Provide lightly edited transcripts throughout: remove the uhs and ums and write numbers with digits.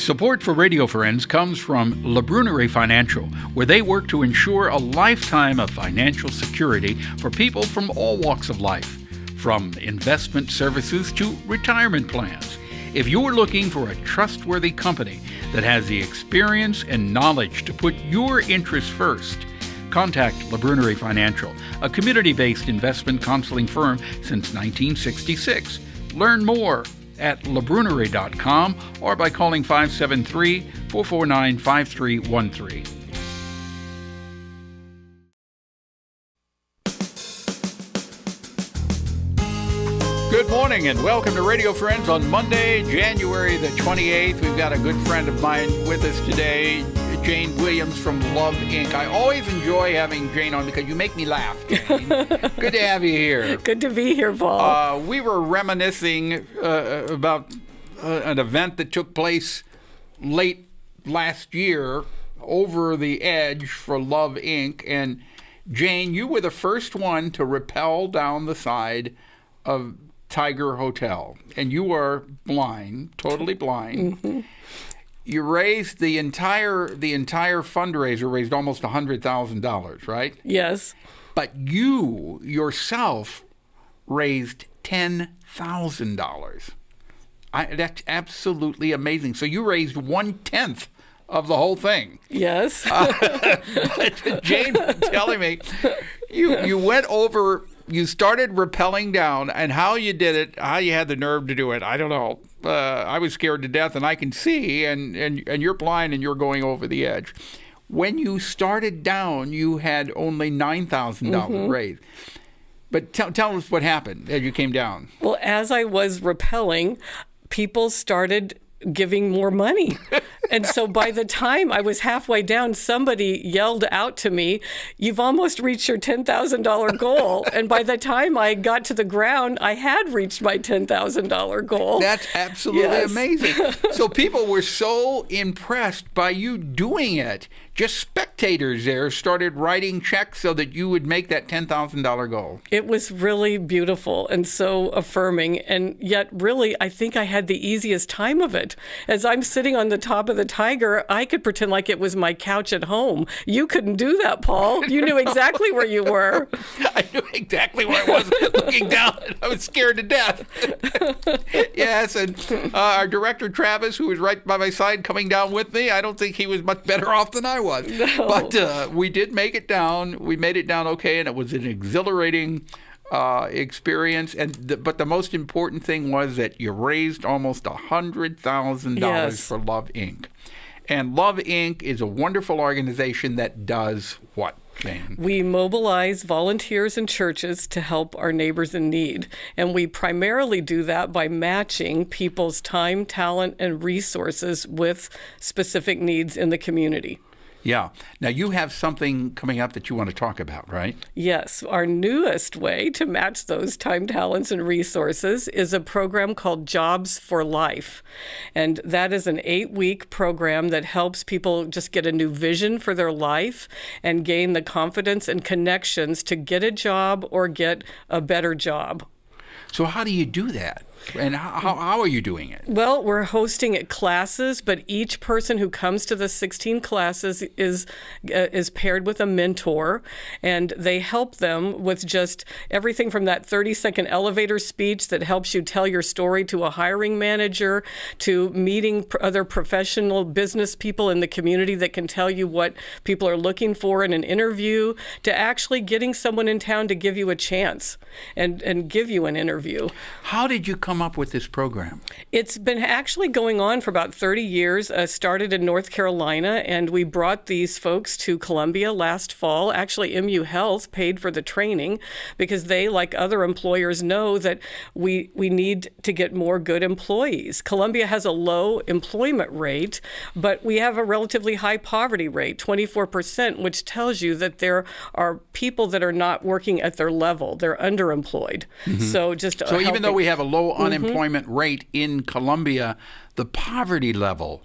Support for Radio Friends comes from La Brunerie Financial, where they work to ensure a lifetime of financial security for people from all walks of life, from investment services to retirement plans. If you're looking for a trustworthy company that has the experience and knowledge to put your interests first, contact La Brunerie Financial, a community-based investment counseling firm since 1966. Learn more at labrunerie.com or by calling 573-449-5313. Good morning and welcome to Radio Friends on Monday, January the 28th. We've got a good friend of mine with us today, Jane Williams from Love Inc. I always enjoy having Jane on because you make me laugh, Jane. Good to have you here. Good to be here, Paul. We were reminiscing about an event that took place late last year, Over the Edge for Love Inc. And Jane, you were the first one to rappel down the side of Tiger Hotel. And you are blind, totally blind. Mm-hmm. You raised the entire fundraiser, raised almost $100,000, right? Yes. But you yourself raised $10,000. That's absolutely amazing. So you raised 1/10 of the whole thing. Yes. But Jane was telling me you went over. You started rappelling down, and how you did it, how you had the nerve to do it, I don't know. I was scared to death, and I can see, and you're blind, and you're going over the edge. When you started down, you had only $9,000 raised. But tell us what happened as you came down. Well, as I was rappelling, people started giving more money. And so by the time I was halfway down, somebody yelled out to me, "You've almost reached your $10,000 goal." And by the time I got to the ground, I had reached my $10,000 goal. That's absolutely amazing. So people were so impressed by you doing it. Just spectators there started writing checks so that you would make that $10,000 goal. It was really beautiful and so affirming. And yet, really, I think I had the easiest time of it. As I'm sitting on the top of the Tiger, I could pretend like it was my couch at home. You couldn't do that, Paul. You knew exactly where you were. I knew exactly where I was looking down. I was scared to death. Yes, and our director, Travis, who was right by my side coming down with me, I don't think he was much better off than I was. No. But we did make it down. We made it down okay, and it was an exhilarating experience. But the most important thing was that you raised almost $100,000 for Love Inc. And Love Inc. is a wonderful organization that does what, Jane? We mobilize volunteers and churches to help our neighbors in need. And we primarily do that by matching people's time, talent, and resources with specific needs in the community. Yeah. Now, you have something coming up that you want to talk about, right? Yes. Our newest way to match those time, talents, and resources is a program called Jobs for Life. And that is an 8-week program that helps people just get a new vision for their life and gain the confidence and connections to get a job or get a better job. So how do you do that? And how are you doing it? Well, we're hosting classes, but each person who comes to the 16 classes is paired with a mentor, and they help them with just everything from that 30-second elevator speech that helps you tell your story to a hiring manager, to meeting other professional business people in the community that can tell you what people are looking for in an interview, to actually getting someone in town to give you a chance and give you an interview. How did you come up with this program? It's been actually going on for about 30 years. Started in North Carolina, and we brought these folks to Columbia last fall. Actually, MU Health paid for the training because they, like other employers, know that we need to get more good employees. Columbia has a low employment rate, but we have a relatively high poverty rate, 24%, which tells you that there are people that are not working at their level. They're underemployed. Mm-hmm. So even though we have a low unemployment rate in Columbia, the poverty level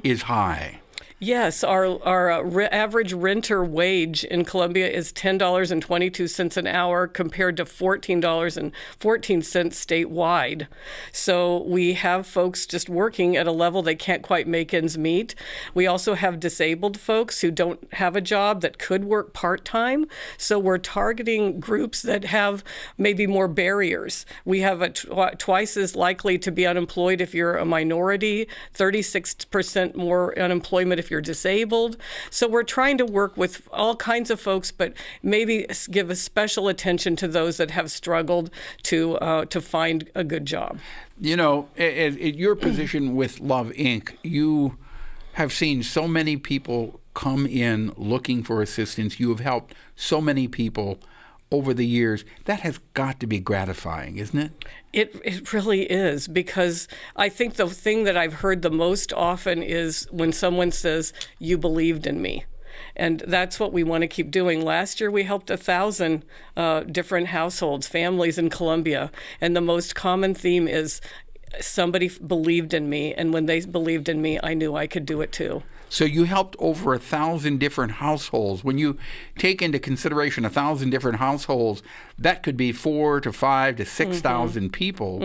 is high. Yes, our average renter wage in Columbia is $10.22 an hour compared to $14.14 statewide. So we have folks just working at a level they can't quite make ends meet. We also have disabled folks who don't have a job that could work part-time. So we're targeting groups that have maybe more barriers. We have twice as likely to be unemployed if you're a minority, 36% more unemployment if you're disabled. So we're trying to work with all kinds of folks, but maybe give a special attention to those that have struggled to find a good job. You know, in your position with Love Inc., you have seen so many people come in looking for assistance. You have helped so many people over the years. That has got to be gratifying, isn't it? It really is, because I think the thing that I've heard the most often is when someone says, "You believed in me." And that's what we want to keep doing. Last year, we helped 1,000 different households, families in Columbia. And the most common theme is somebody believed in me. And when they believed in me, I knew I could do it too. So you helped over 1,000 different households. When you take into consideration 1,000 different households, that could be 4,000 to 5,000 to 6,000 people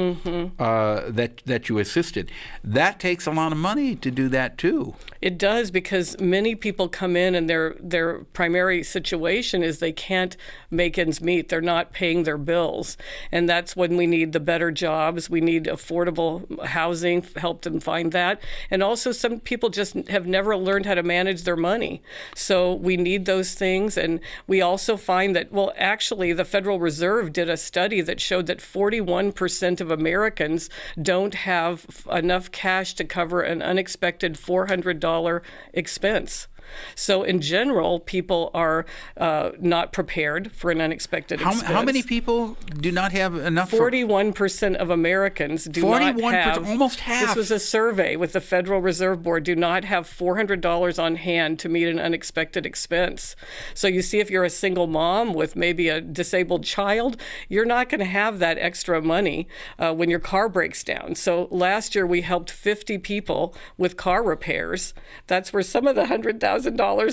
that you assisted. That takes a lot of money to do that too. It does, because many people come in and their primary situation is they can't make ends meet. They're not paying their bills. And that's when we need the better jobs. We need affordable housing, help them find that. And also some people just have never learned how to manage their money. So we need those things. And we also find that, well, actually, the Federal Reserve did a study that showed that 41% of Americans don't have enough cash to cover an unexpected $400 expense. So in general, people are not prepared for an unexpected expense. How many people do not have enough? 41% of Americans do not have. Almost half. This was a survey with the Federal Reserve Board, do not have $400 on hand to meet an unexpected expense. So you see, if you're a single mom with maybe a disabled child, you're not going to have that extra money when your car breaks down. So last year we helped 50 people with car repairs. That's where some of the $100,000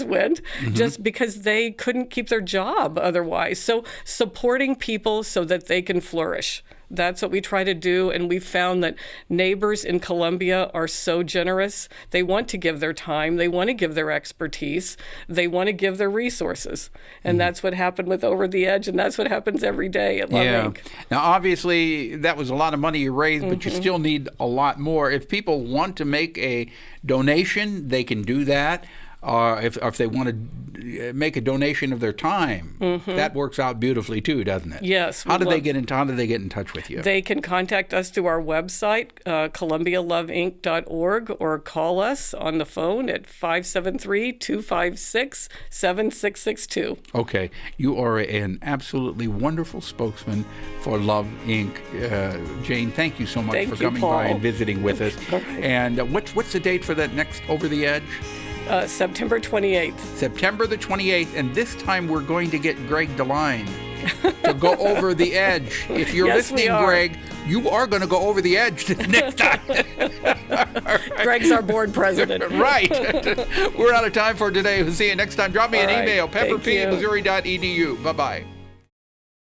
went, just because they couldn't keep their job otherwise. So supporting people so that they can flourish. That's what we try to do. And we've found that neighbors in Columbia are so generous. They want to give their time. They want to give their expertise. They want to give their resources. And that's what happened with Over the Edge. And that's what happens every day at Love Inc. Now, obviously, that was a lot of money you raised, but you still need a lot more. If people want to make a donation, they can do that. If they want to make a donation of their time, that works out beautifully too, doesn't it? Yes. How do they get in touch with you? They can contact us through our website, columbialoveinc.org, or call us on the phone at 573-256-7662. Okay. You are an absolutely wonderful spokesman for Love Inc. Jane, thank you so much for coming by and visiting with us. And what's the date for that next Over the Edge? September 28th. September the 28th, and this time we're going to get Greg DeLine to go over the edge. If you're listening, Greg, you are going to go over the edge this next time. Right. Greg's our board president. Right. We're out of time for today. We'll see you next time. Drop me an email, pepperp@missouri.edu. Bye-bye.